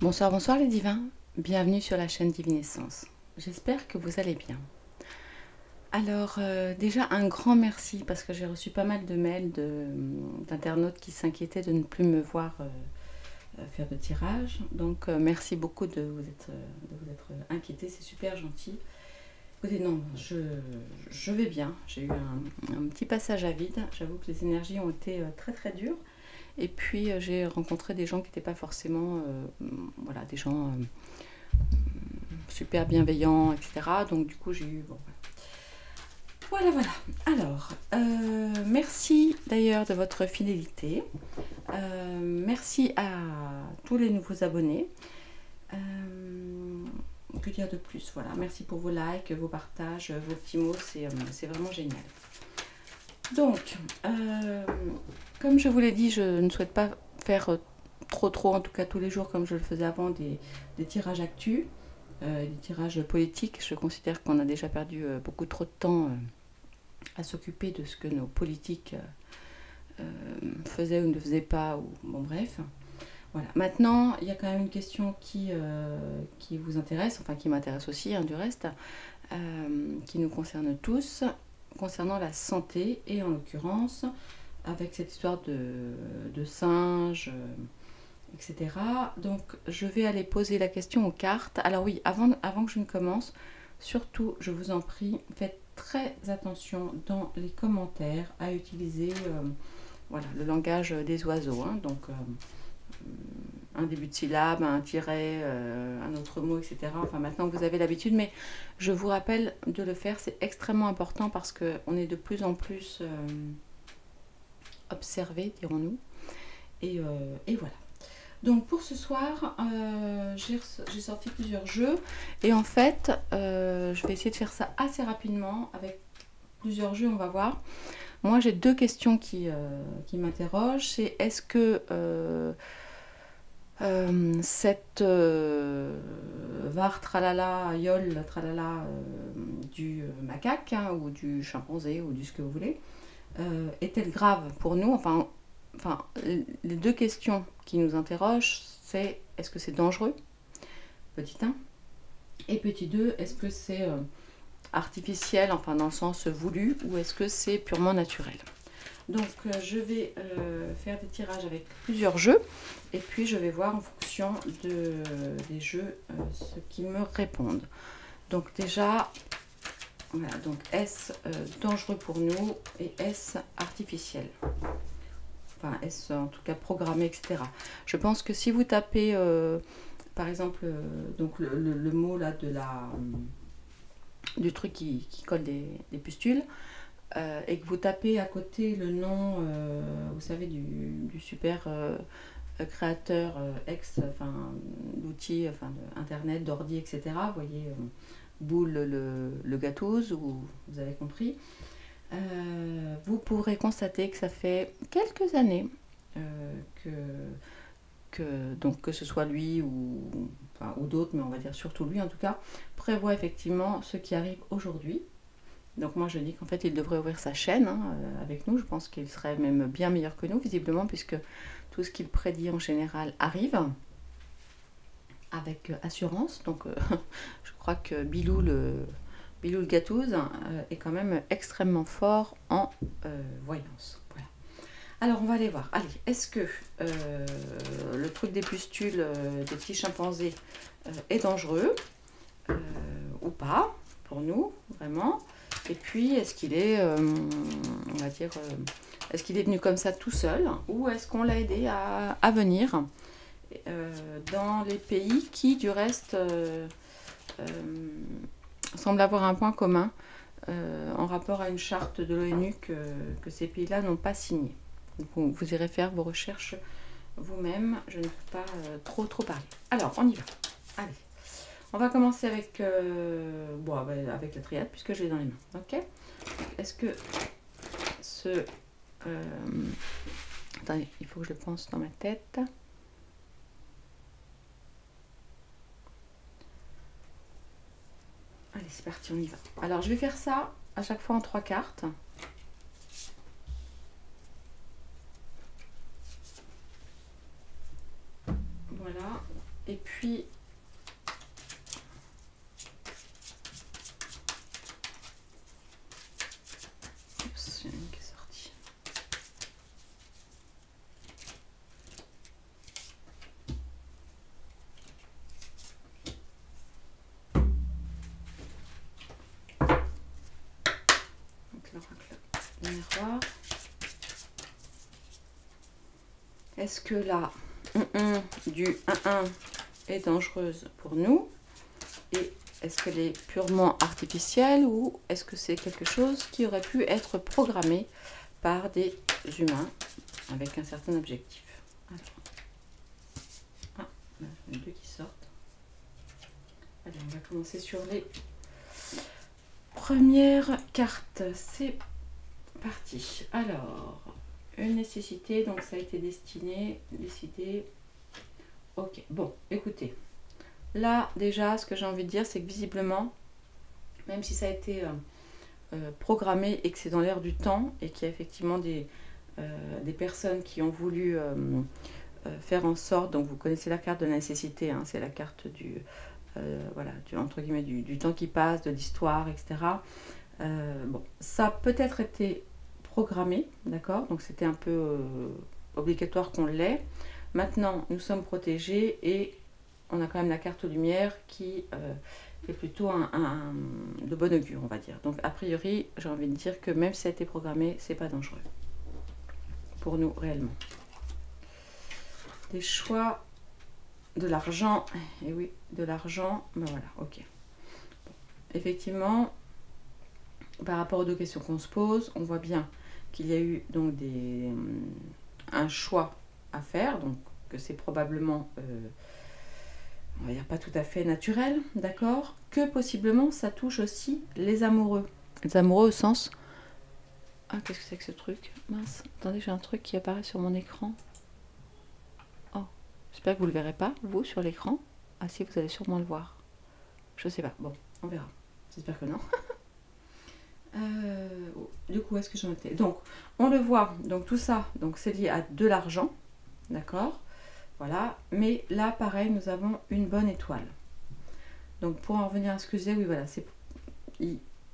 Bonsoir, bonsoir les divins, bienvenue sur la chaîne Divinescence. J'espère que vous allez bien. Alors déjà un grand merci parce que j'ai reçu pas mal de mails d'internautes qui s'inquiétaient de ne plus me voir faire de tirage. Donc merci beaucoup de vous être inquiétés, c'est super gentil. Écoutez, non, je vais bien, j'ai eu un petit passage à vide, j'avoue que les énergies ont été très très dures. Et puis j'ai rencontré des gens qui n'étaient pas forcément, voilà, des gens super bienveillants, etc. Donc du coup j'ai eu, bon, voilà, voilà. Alors, merci d'ailleurs de votre fidélité. Merci à tous les nouveaux abonnés. Que dire de plus? Voilà, merci pour vos likes, vos partages, vos petits mots, c'est vraiment génial. Donc, comme je vous l'ai dit, je ne souhaite pas faire trop, en tout cas tous les jours comme je le faisais avant, des tirages actus, des tirages politiques. Je considère qu'on a déjà perdu beaucoup trop de temps à s'occuper de ce que nos politiques faisaient ou ne faisaient pas, ou bon bref. Voilà. Maintenant, il y a quand même une question qui vous intéresse, enfin qui m'intéresse aussi, hein, du reste, qui nous concerne tous, concernant la santé, et en l'occurrence, avec cette histoire de singes, etc. Donc, je vais aller poser la question aux cartes. Alors oui, avant que je ne commence, surtout, je vous en prie, faites très attention dans les commentaires à utiliser voilà, le langage des oiseaux, hein, donc un début de syllabe, un tiret, un autre mot, etc. Enfin, maintenant vous avez l'habitude, mais je vous rappelle de le faire, c'est extrêmement important parce qu'on est de plus en plus observé, dirons-nous. Et voilà. Donc pour ce soir, j'ai sorti plusieurs jeux. Et en fait, je vais essayer de faire ça assez rapidement. Avec plusieurs jeux, on va voir. Moi, j'ai deux questions qui m'interrogent. C'est est-ce que cette var tralala, yol tralala du macaque, hein, ou du chimpanzé, ou du ce que vous voulez, est-elle grave pour nous? Enfin, les deux questions qui nous interrogent, c'est est-ce que c'est dangereux, petit 1, et petit 2, est-ce que c'est artificiel, enfin dans le sens voulu, ou est-ce que c'est purement naturel? Donc je vais faire des tirages avec plusieurs jeux, et puis je vais voir en fonction des jeux ce qui me répondent. Donc déjà, voilà, donc est-ce dangereux pour nous, et est-ce artificiel? Enfin, est-ce en tout cas programmé, etc. Je pense que si vous tapez, par exemple, donc le mot là du truc qui colle des pustules, et que vous tapez à côté le nom, vous savez, du super créateur d'outils, d'internet, d'ordi, etc. Vous voyez, Boule le gâteuse, ou vous avez compris. Vous pourrez constater que ça fait quelques années que ce soit lui ou d'autres, mais on va dire surtout lui en tout cas, prévoit effectivement ce qui arrive aujourd'hui. Donc moi je dis qu'en fait il devrait ouvrir sa chaîne, hein, avec nous. Je pense qu'il serait même bien meilleur que nous visiblement, puisque tout ce qu'il prédit en général arrive avec assurance. Donc je crois que Bilou le gâteuse est quand même extrêmement fort en voyance. Voilà. Alors on va aller voir. Allez, est-ce que le truc des pustules des petits chimpanzés est dangereux ou pas pour nous, vraiment? Et puis est-ce qu'il est, on va dire, est-ce qu'il est venu comme ça tout seul, ou est-ce qu'on l'a aidé à venir dans les pays qui du reste semblent avoir un point commun en rapport à une charte de l'ONU que ces pays-là n'ont pas signée. Donc, vous irez faire vos recherches vous-même, je ne peux pas trop parler. Alors, on y va. Allez, on va commencer avec, avec la triade, puisque je l'ai dans les mains. Ok. Est-ce que ce... attendez, il faut que je le pense dans ma tête. Allez, c'est parti, on y va. Alors, je vais faire ça à chaque fois en 3 cartes. Voilà. Et puis oups, il y en a une qui est sortie. Donc l'oracle du miroir. Est-ce que la du 1-1 est dangereuse pour nous? Et est-ce qu'elle est purement artificielle ou est-ce que c'est quelque chose qui aurait pu être programmé par des humains avec un certain objectif? Alors, il y en a deux qui sortent. Allez, on va commencer sur les premières cartes. C'est parti. Alors, une nécessité, donc ça a été décidé. Ok, bon, écoutez. Là, déjà, ce que j'ai envie de dire, c'est que visiblement, même si ça a été programmé et que c'est dans l'air du temps, et qu'il y a effectivement des personnes qui ont voulu faire en sorte, donc vous connaissez la carte de la nécessité, hein, c'est la carte du, voilà, entre guillemets, du temps qui passe, de l'histoire, etc. Bon, ça a peut-être été programmé, d'accord, donc c'était un peu obligatoire qu'on l'ait. Maintenant, nous sommes protégés et on a quand même la carte lumière qui est plutôt de bon augure, on va dire. Donc, a priori, j'ai envie de dire que même si ça a été programmé, c'est pas dangereux pour nous réellement. Des choix, de l'argent, et oui, de l'argent, ben voilà, ok. Bon. Effectivement, par rapport aux deux questions qu'on se pose, on voit bien qu'il y a eu donc un choix à faire, donc que c'est probablement, on va dire pas tout à fait naturel, d'accord, que possiblement ça touche aussi les amoureux. Les amoureux au sens... Ah, qu'est-ce que c'est que ce truc? Mince, attendez, j'ai un truc qui apparaît sur mon écran. Oh, j'espère que vous ne le verrez pas, vous, sur l'écran. Ah si, vous allez sûrement le voir. Je sais pas, bon, on verra. J'espère que non. Du coup, est-ce que j'en étais? Donc, on le voit, donc tout ça, donc c'est lié à de l'argent, d'accord? Voilà, mais là, pareil, nous avons une bonne étoile. Donc, pour en revenir à ce que je disais, oui, voilà, c'est...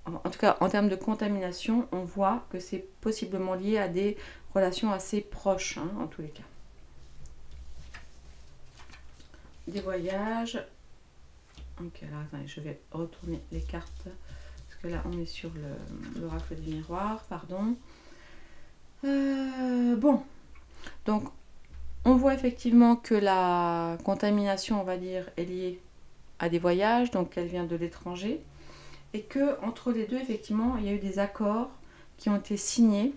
En tout cas, en termes de contamination, on voit que c'est possiblement lié à des relations assez proches, hein, en tous les cas. Des voyages. Ok, alors attendez, je vais retourner les cartes. Parce que là, on est sur l'oracle du miroir, pardon. Bon, donc, on voit effectivement que la contamination, on va dire, est liée à des voyages, donc elle vient de l'étranger. Et que entre les deux, effectivement, il y a eu des accords qui ont été signés.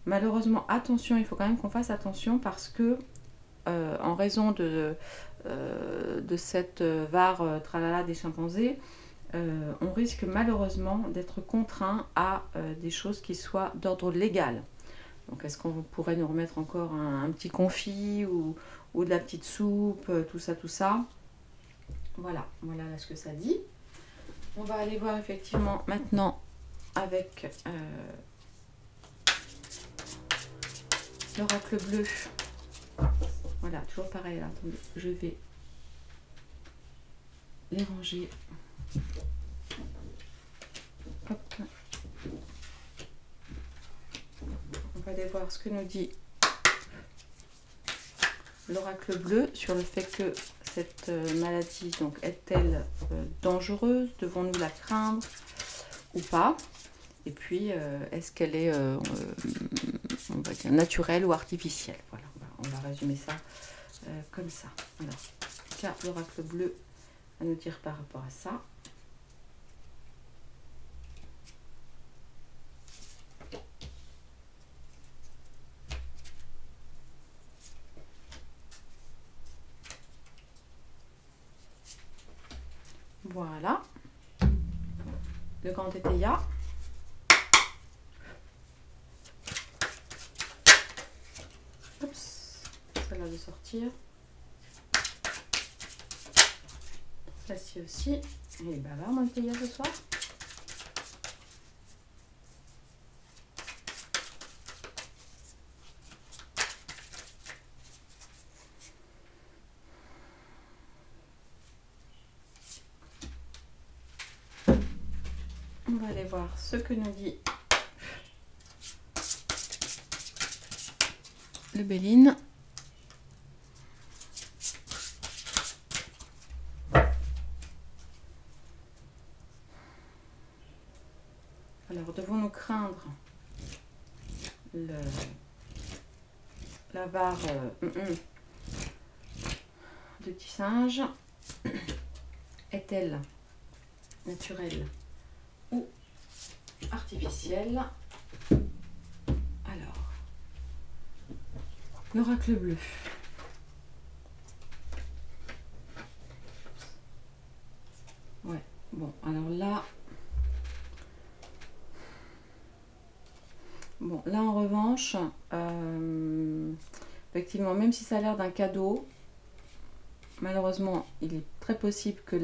Malheureusement, attention, il faut quand même qu'on fasse attention parce que, en raison de cette VAR tralala des chimpanzés, on risque malheureusement d'être contraint à des choses qui soient d'ordre légal. Donc, est-ce qu'on pourrait nous remettre encore un petit confit ou de la petite soupe, tout ça, tout ça. Voilà, voilà là ce que ça dit. On va aller voir effectivement maintenant avec l'oracle bleu. Voilà, toujours pareil là. Attendez, je vais les ranger. Hop. On va aller voir ce que nous dit l'oracle bleu sur le fait que cette maladie donc est-elle dangereuse? Devons-nous la craindre ou pas? Et puis, est-ce qu'elle est, on va dire, naturelle ou artificielle? Voilà, on va résumer ça comme ça. Alors, qu'a l'oracle bleu à nous dire par rapport à ça? Voilà. Le grand étaya. Oups, celle-là de sortir. Celle-ci aussi. Il est bavard mon étaya ce soir. On va aller voir ce que nous dit le Béline. Alors, devons-nous craindre l'avare de petit singe? Est-elle naturelle ou artificielle? Alors, l'oracle bleu. Ouais, bon, alors là... Bon, là en revanche, effectivement, même si ça a l'air d'un cadeau, malheureusement, il est très possible que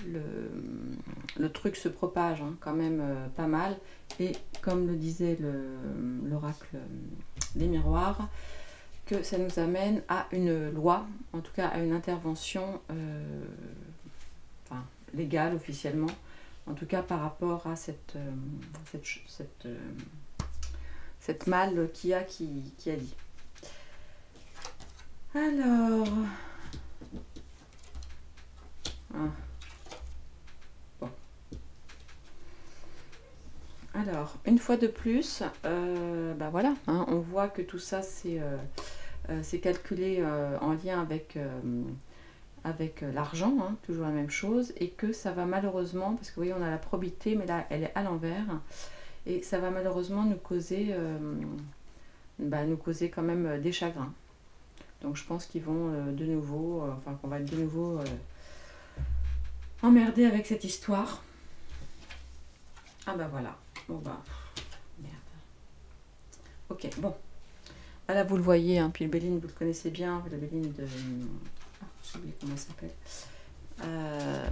le truc se propage hein, quand même pas mal. Et comme le disait l'oracle des miroirs, que ça nous amène à une loi, en tout cas à une intervention enfin, légale officiellement. En tout cas, par rapport à cette malle qui a dit. Alors... Ah. Bon. Alors, une fois de plus, bah voilà, hein, on voit que tout ça, c'est calculé en lien avec l'argent, hein, toujours la même chose, et que ça va malheureusement, parce que vous voyez on a la probité, mais là elle est à l'envers, et ça va malheureusement nous causer quand même des chagrins. Donc je pense qu'ils vont de nouveau, enfin qu'on va être de nouveau emmerdé avec cette histoire. Ah bah voilà, bon bah, merde. Ok, bon. Ah là vous le voyez, hein, puis le Béline vous le connaissez bien, le Béline de... j'ai oublié comment ça s'appelle.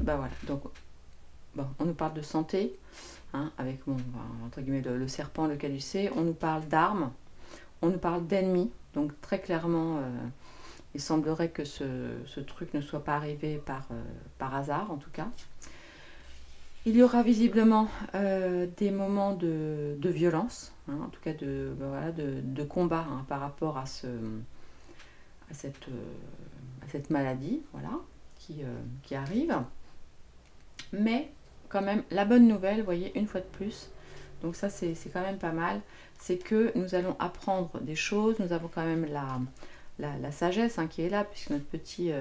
Bah voilà, donc bon, on nous parle de santé, hein, avec bon, entre guillemets le serpent, le caducée, on nous parle d'armes, on nous parle d'ennemis, donc très clairement, il semblerait que ce truc ne soit pas arrivé par hasard en tout cas. Il y aura visiblement des moments de violence, hein, en tout cas de combat hein, par rapport à cette maladie, voilà, qui arrive. Mais quand même, la bonne nouvelle, vous voyez, une fois de plus, donc ça c'est quand même pas mal, c'est que nous allons apprendre des choses, nous avons quand même la sagesse hein, qui est là, puisque notre petit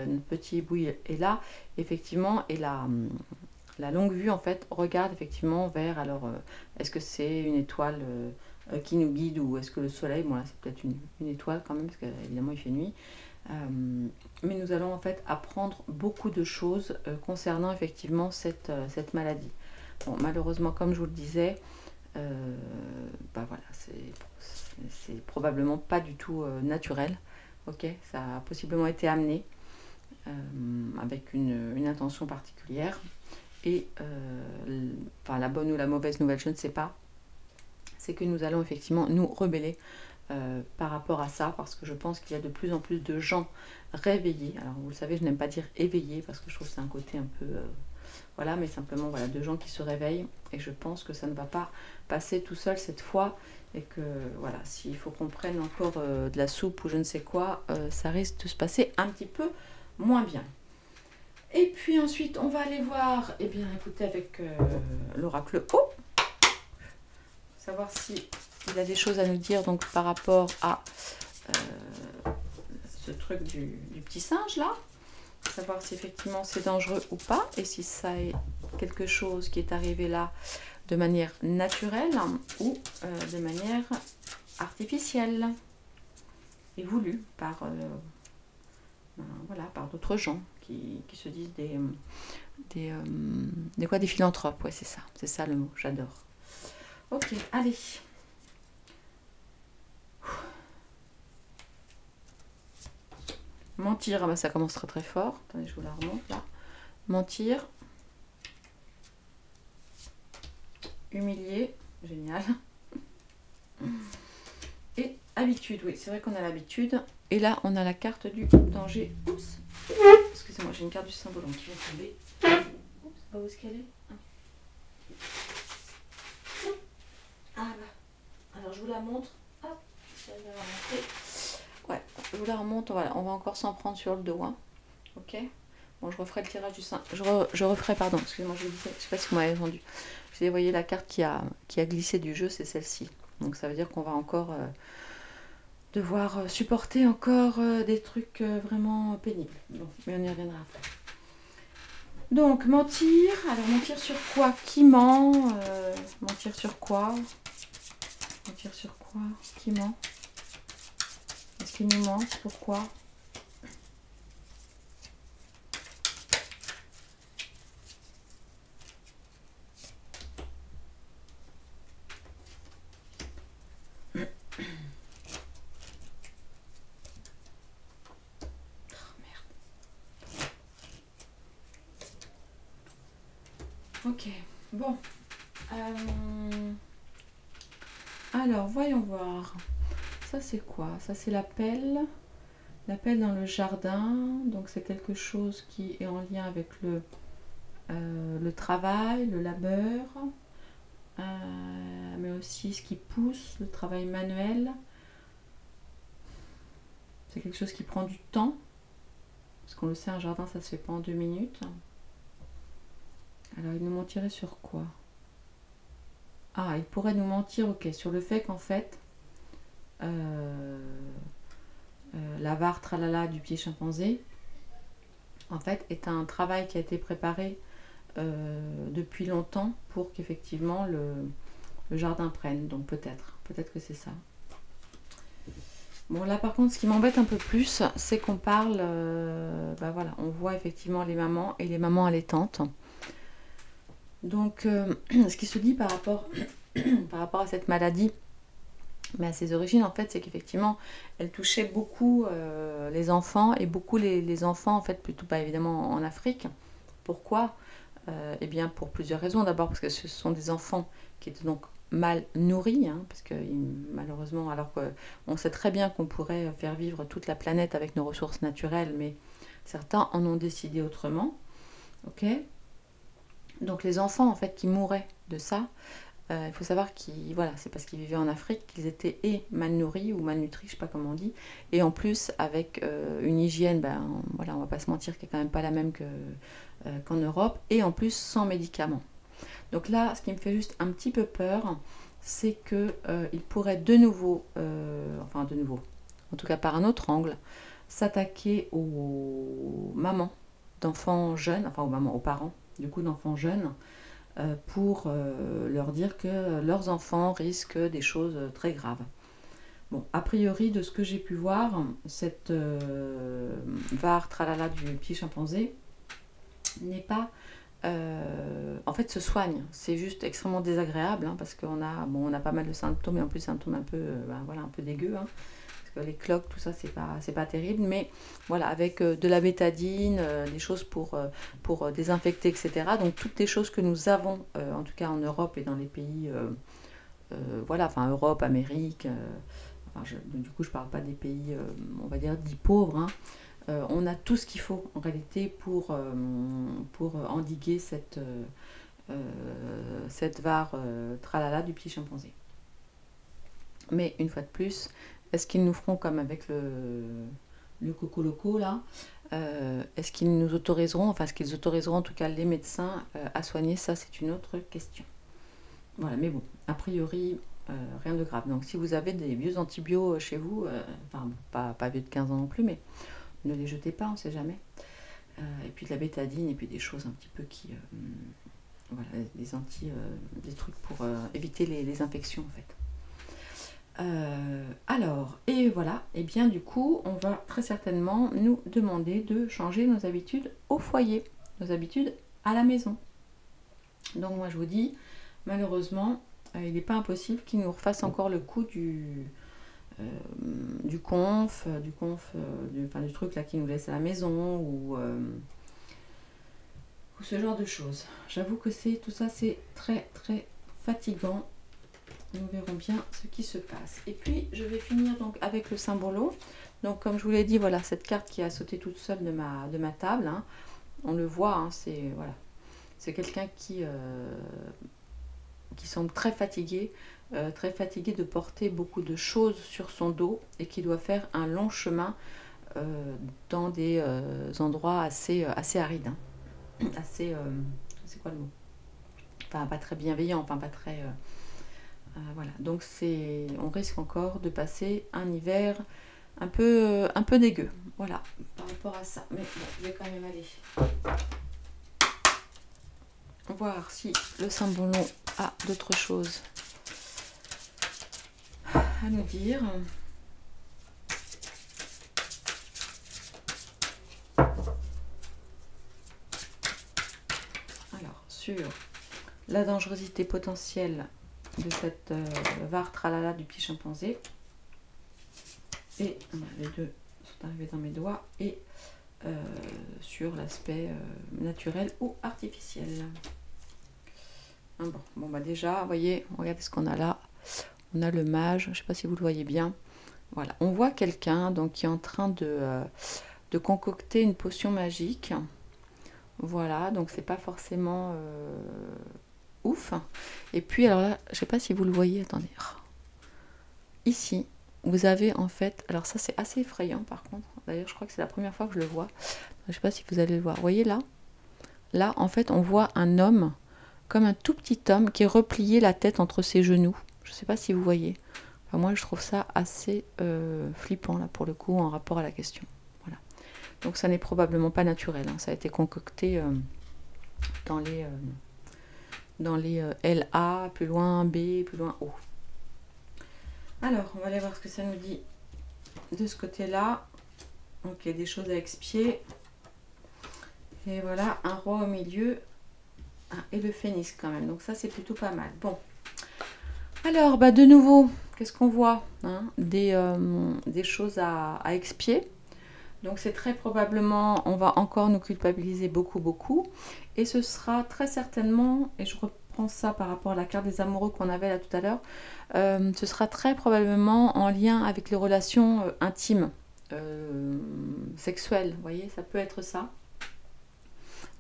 hibouille est là, effectivement, et la longue vue en fait regarde effectivement vers, alors est-ce que c'est une étoile qui nous guide, ou est-ce que le soleil, bon là c'est peut-être une étoile quand même, parce qu'évidemment il fait nuit. Mais nous allons en fait apprendre beaucoup de choses concernant effectivement cette maladie. Bon, malheureusement, comme je vous le disais, bah voilà, c'est probablement pas du tout naturel. Ok, ça a possiblement été amené avec une intention particulière. Et enfin, la bonne ou la mauvaise nouvelle, je ne sais pas, c'est que nous allons effectivement nous rebeller par rapport à ça, parce que je pense qu'il y a de plus en plus de gens réveillés. Alors vous le savez, je n'aime pas dire éveillés parce que je trouve que c'est un côté un peu voilà, mais simplement voilà, de gens qui se réveillent, et je pense que ça ne va pas passer tout seul cette fois, et que voilà, s'il faut qu'on prenne encore de la soupe ou je ne sais quoi, ça risque de se passer un petit peu moins bien. Et puis ensuite on va aller voir, eh bien écoutez, avec l'oracle haut, savoir si il a des choses à nous dire donc par rapport à ce truc du petit singe là, savoir si effectivement c'est dangereux ou pas, et si ça est quelque chose qui est arrivé là de manière naturelle ou de manière artificielle et voulue par voilà, par d'autres gens qui se disent des philanthropes. Ouais, c'est ça le mot, j'adore. Ok, allez. Mentir, ah bah ça commence très très fort. Attendez, je vous la remonte là. Mentir. Humilier, génial. Et habitude, oui, c'est vrai qu'on a l'habitude. Et là, on a la carte du danger. Oups. Excusez-moi, j'ai une carte du symbole qui va tomber. Oups, où est-ce qu'elle est? Ah bah. Alors je vous la montre. Hop, j'arrive à la montrer. Ouais, je vous la remonte. Voilà, on va encore s'en prendre sur le dos. Hein. Ok. Bon, je referai le tirage du sein. Je referai, pardon, excusez-moi, je sais pas si vous m'avez entendu. Vous voyez la carte qui a glissé du jeu, c'est celle-ci. Donc ça veut dire qu'on va encore devoir supporter encore des trucs vraiment pénibles. Bon, mais on y reviendra après. Donc, mentir. Alors, mentir sur quoi? Qui ment? Mentir sur quoi? Mentir sur quoi? Qui ment? Est-ce qu'il nous ment? Pourquoi? Ok, bon. Alors, voyons voir. Ça, c'est quoi? Ça, c'est l'appel. L'appel dans le jardin. Donc, c'est quelque chose qui est en lien avec le travail, le labeur. Mais aussi ce qui pousse, le travail manuel. C'est quelque chose qui prend du temps. Parce qu'on le sait, un jardin, ça se fait pas en 2 minutes. Alors, il nous mentirait sur quoi? Ah, il pourrait nous mentir, ok, sur le fait qu'en fait, la VAR tralala du pied chimpanzé, en fait, est un travail qui a été préparé depuis longtemps pour qu'effectivement le jardin prenne. Donc peut-être que c'est ça. Bon, là par contre, ce qui m'embête un peu plus, c'est qu'on parle, bah voilà, on voit effectivement les mamans et les mamans allaitantes. Donc, ce qui se dit par rapport à cette maladie, mais à ses origines, en fait, c'est qu'effectivement, elle touchait beaucoup les enfants, et beaucoup les enfants, en fait, plutôt pas évidemment en Afrique. Pourquoi? Eh bien, pour plusieurs raisons. D'abord, parce que ce sont des enfants qui étaient donc mal nourris, hein, parce que malheureusement, alors qu'on sait très bien qu'on pourrait faire vivre toute la planète avec nos ressources naturelles, mais certains en ont décidé autrement. Ok? Donc les enfants, en fait, qui mouraient de ça, il faut savoir qu'ils, voilà, c'est parce qu'ils vivaient en Afrique qu'ils étaient et mal nourris ou malnutris, je sais pas comment on dit, et en plus avec une hygiène, ben voilà, on va pas se mentir, qui est quand même pas la même qu'en Europe, et en plus sans médicaments. Donc là, ce qui me fait juste un petit peu peur, c'est que il pourrait de nouveau, en tout cas par un autre angle, s'attaquer aux mamans d'enfants jeunes, enfin aux parents du coup d'enfants jeunes, pour leur dire que leurs enfants risquent des choses très graves. Bon, a priori, de ce que j'ai pu voir, cette VAR tralala du petit chimpanzé n'est pas... en fait, se soigne. C'est juste extrêmement désagréable, hein, parce qu'on a, bon, on a pas mal de symptômes, et en plus symptômes un peu, voilà, un peu dégueux, hein, parce que les cloques, tout ça, c'est pas terrible, mais voilà, avec de la bétadine, des choses pour désinfecter, etc. Donc toutes les choses que nous avons, en tout cas en Europe et dans les pays, voilà, enfin Europe, Amérique, du coup je parle pas des pays, on va dire, dits pauvres, hein. On a tout ce qu'il faut en réalité pour endiguer cette VAR tralala du petit chimpanzé. Mais une fois de plus, est-ce qu'ils nous feront comme avec le coco loco là, est-ce qu'ils nous autoriseront, enfin est-ce qu'ils autoriseront en tout cas les médecins à soigner? Ça, c'est une autre question. Voilà, mais bon, a priori, rien de grave. Donc si vous avez des vieux antibiotiques chez vous, enfin pas vieux de 15 ans non plus, mais ne les jetez pas, on ne sait jamais. Et puis de la bétadine, et puis des choses un petit peu qui... voilà, des trucs pour éviter les infections en fait. Alors, et voilà, et bien du coup, on va très certainement nous demander de changer nos habitudes au foyer, nos habitudes à la maison. Donc moi je vous dis, malheureusement, il n'est pas impossible qu'ils nous refassent encore le coup du truc là qui nous laisse à la maison, ou ce genre de choses. J'avoue que tout ça c'est très très fatigant. Nous verrons bien ce qui se passe. Et puis je vais finir donc avec le symbolo. Donc comme je vous l'ai dit, voilà, cette carte qui a sauté toute seule de ma table, hein. On le voit, hein, c'est voilà, c'est quelqu'un qui semble très fatigué de porter beaucoup de choses sur son dos et qui doit faire un long chemin dans des endroits assez arides, hein. Assez, c'est quoi le mot? Enfin, pas très bienveillant, enfin pas très... voilà, donc on risque encore de passer un hiver un peu dégueu, voilà, par rapport à ça. Mais bon, je vais quand même aller voir si le Saint-Bonlon a d'autres choses à nous dire. Alors, sur la dangerosité potentielle de cette var tralala du petit chimpanzé. Et les deux sont arrivés dans mes doigts. Et sur l'aspect naturel ou artificiel. Bon, bah déjà, vous voyez, regardez ce qu'on a là. On a le mage, je ne sais pas si vous le voyez bien. Voilà, on voit quelqu'un donc qui est en train de concocter une potion magique. Voilà, donc c'est pas forcément ouf. Et puis alors là, je sais pas si vous le voyez, attendez. Ici, vous avez en fait, alors ça c'est assez effrayant par contre. D'ailleurs, je crois que c'est la première fois que je le vois. Je sais pas si vous allez le voir. Vous voyez là? Là, en fait, on voit un homme, comme un tout petit homme, qui est replié la tête entre ses genoux. Je sais pas si vous voyez. Enfin, moi, je trouve ça assez flippant là pour le coup en rapport à la question. Voilà. Donc ça n'est probablement pas naturel, hein. Ça a été concocté dans les LA, plus loin B, plus loin O. Alors, on va aller voir ce que ça nous dit de ce côté-là. Ok, des choses à expier. Et voilà, un roi au milieu. Ah, et le phénix quand même. Donc ça, c'est plutôt pas mal. Bon. Alors, bah, de nouveau, qu'est-ce qu'on voit, hein? Des choses à expier. Donc c'est très probablement, on va encore nous culpabiliser beaucoup. Et ce sera très certainement, et je reprends ça par rapport à la carte des amoureux qu'on avait là tout à l'heure, ce sera très probablement en lien avec les relations intimes, sexuelles. Vous voyez, ça peut être ça.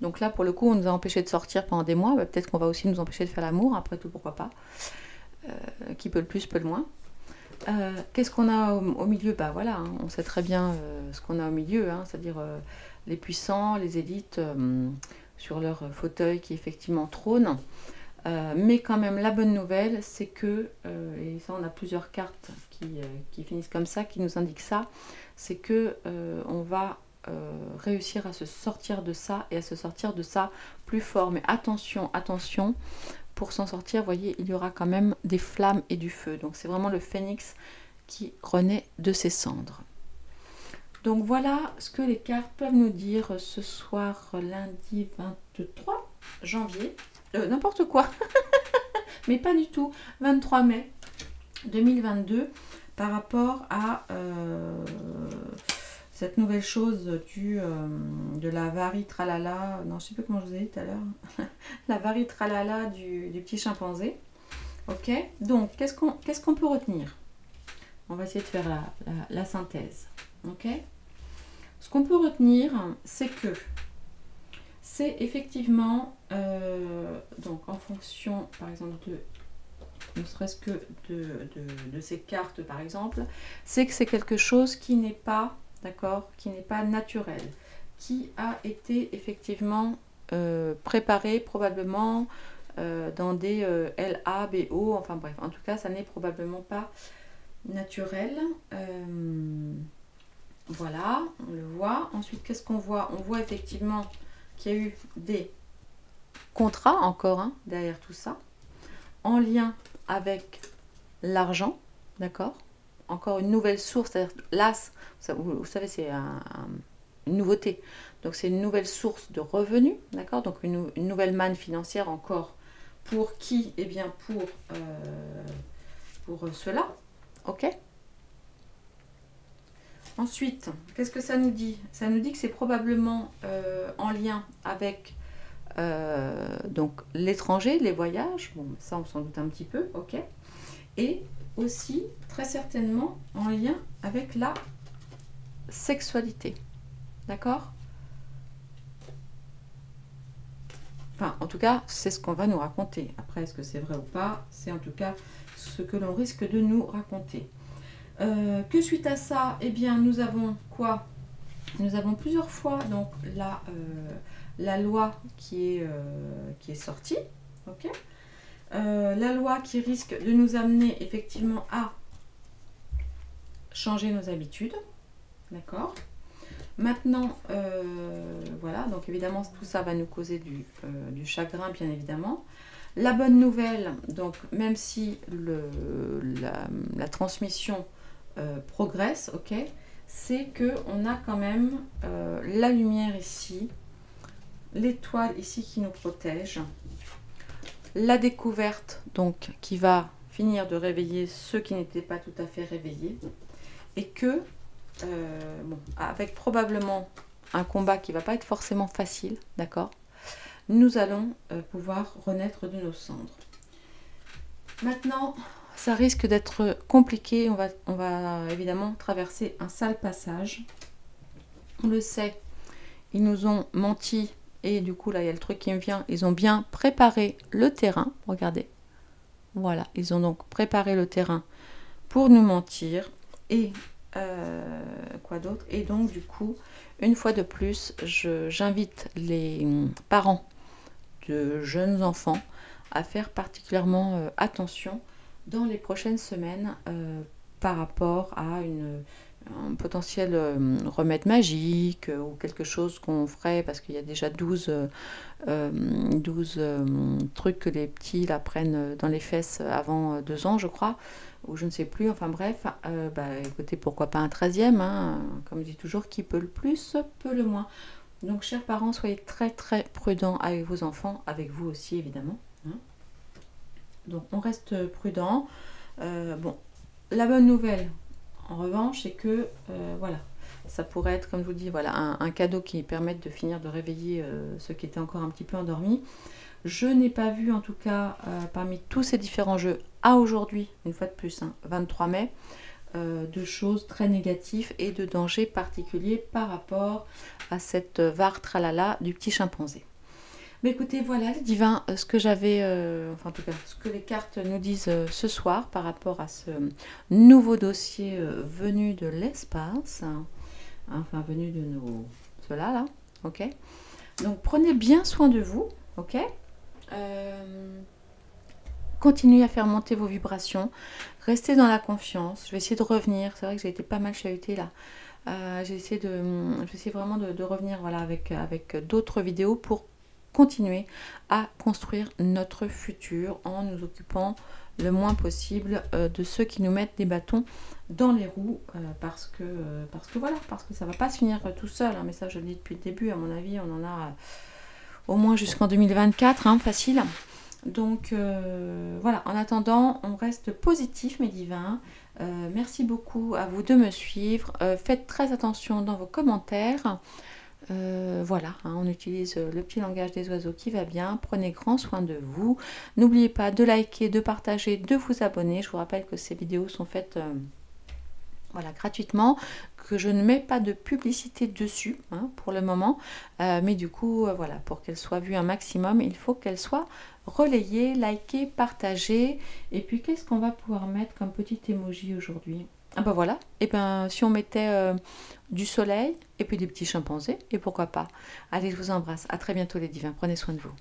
Donc là, pour le coup, on nous a empêché de sortir pendant des mois. Bah, peut-être qu'on va aussi nous empêcher de faire l'amour, après tout, pourquoi pas. Qui peut le plus, peut le moins. Qu'est-ce qu'on a au milieu? Bah voilà, hein, on sait très bien ce qu'on a au milieu, hein, c'est-à-dire les puissants, les élites sur leur fauteuil qui effectivement trônent. Mais quand même, la bonne nouvelle, c'est que, et ça on a plusieurs cartes qui finissent comme ça, qui nous indiquent ça, c'est que on va réussir à se sortir de ça et à se sortir de ça plus fort. Mais attention, attention, pour s'en sortir, vous voyez, il y aura quand même des flammes et du feu. Donc c'est vraiment le phénix qui renaît de ses cendres. Donc voilà ce que les cartes peuvent nous dire ce soir, lundi 23 janvier. N'importe quoi, mais pas du tout. 23 mai 2022 par rapport à cette nouvelle chose de la vari tralala, non je sais plus comment je vous ai dit tout à l'heure, la vari tralala du petit chimpanzé. Ok, donc qu'est-ce qu'on peut retenir? On va essayer de faire la synthèse. Ok, ce qu'on peut retenir, c'est que c'est effectivement, donc en fonction par exemple ne serait-ce que de ces cartes par exemple, c'est que c'est quelque chose qui n'est pas, d'accord, qui n'est pas naturel, qui a été effectivement préparé probablement dans des LABO, enfin bref, en tout cas ça n'est probablement pas naturel. Voilà, on le voit. Ensuite, qu'est-ce qu'on voit? On voit effectivement qu'il y a eu des contrats encore hein, derrière tout ça, en lien avec l'argent, d'accord? Encore une nouvelle source, c'est-à-dire l'as, vous savez, c'est une nouveauté. Donc c'est une nouvelle source de revenus, d'accord? Donc une nouvelle manne financière encore. Pour qui? Eh bien pour cela, ok? Ensuite, qu'est-ce que ça nous dit? Ça nous dit que c'est probablement en lien avec donc l'étranger, les voyages, bon ça on s'en doute un petit peu, ok, et aussi très certainement en lien avec la sexualité, d'accord? Enfin, en tout cas, c'est ce qu'on va nous raconter. Après, est-ce que c'est vrai ou pas? C'est en tout cas ce que l'on risque de nous raconter. Que suite à ça, eh bien, nous avons quoi? Nous avons plusieurs fois donc la loi qui est sortie. Ok. La loi qui risque de nous amener effectivement à changer nos habitudes. D'accord. Maintenant, voilà, donc évidemment, tout ça va nous causer du chagrin, bien évidemment. La bonne nouvelle, donc même si la transmission progresse, ok, c'est qu'on a quand même la lumière ici, l'étoile ici qui nous protège, la découverte, donc, qui va finir de réveiller ceux qui n'étaient pas tout à fait réveillés, et que bon, avec probablement un combat qui ne va pas être forcément facile, d'accord, nous allons pouvoir renaître de nos cendres. Maintenant, ça risque d'être compliqué, on va évidemment traverser un sale passage. On le sait, ils nous ont menti, et du coup là il y a le truc qui me vient, ils ont bien préparé le terrain, regardez, voilà, ils ont donc préparé le terrain pour nous mentir, et quoi d'autre? Et donc du coup, une fois de plus, j'invite les parents de jeunes enfants à faire particulièrement attention dans les prochaines semaines par rapport à un potentiel remède magique ou quelque chose qu'on ferait, parce qu'il y a déjà 12 trucs que les petits là prennent dans les fesses avant 2 ans, je crois, ou je ne sais plus, enfin bref, bah, écoutez, pourquoi pas un 13e, hein, comme je dis toujours, qui peut le plus, peut le moins. Donc, chers parents, soyez très très prudents avec vos enfants, avec vous aussi évidemment. Hein. Donc, on reste prudent. Bon, la bonne nouvelle, en revanche, c'est que, voilà, ça pourrait être, comme je vous dis, voilà, un cadeau qui permette de finir de réveiller ceux qui étaient encore un petit peu endormis. Je n'ai pas vu, en tout cas, parmi tous ces différents jeux, à aujourd'hui, une fois de plus, hein, 23 mai, de choses très négatives et de dangers particuliers par rapport à cette var tralala du petit chimpanzé. Mais écoutez, voilà les divins, ce que j'avais, enfin en tout cas, ce que les cartes nous disent ce soir par rapport à ce nouveau dossier venu de l'espace, hein, enfin venu de nos... ceux-là, là, ok. Donc prenez bien soin de vous, ok. Continuez à faire monter vos vibrations, restez dans la confiance. Je vais essayer de revenir, c'est vrai que j'ai été pas mal chahutée là. J'ai essayé vraiment de revenir, voilà, avec d'autres vidéos pour continuer à construire notre futur en nous occupant le moins possible de ceux qui nous mettent des bâtons dans les roues, parce que voilà, parce que ça va pas se finir tout seul, hein, mais ça je le dis depuis le début, à mon avis on en a au moins jusqu'en 2024, hein, facile. Donc voilà, en attendant, on reste positif mes divins. Merci beaucoup à vous de me suivre. Faites très attention dans vos commentaires. Voilà, hein, on utilise le petit langage des oiseaux qui va bien. Prenez grand soin de vous. N'oubliez pas de liker, de partager, de vous abonner. Je vous rappelle que ces vidéos sont faites voilà, gratuitement, que je ne mets pas de publicité dessus, hein, pour le moment, mais du coup, voilà, pour qu'elle soit vue un maximum, il faut qu'elle soit relayée, likée, partagée. Et puis, qu'est-ce qu'on va pouvoir mettre comme petit emoji aujourd'hui? Ah ben voilà, et ben si on mettait du soleil, et puis des petits chimpanzés, et pourquoi pas. Allez, je vous embrasse, à très bientôt les divins, prenez soin de vous.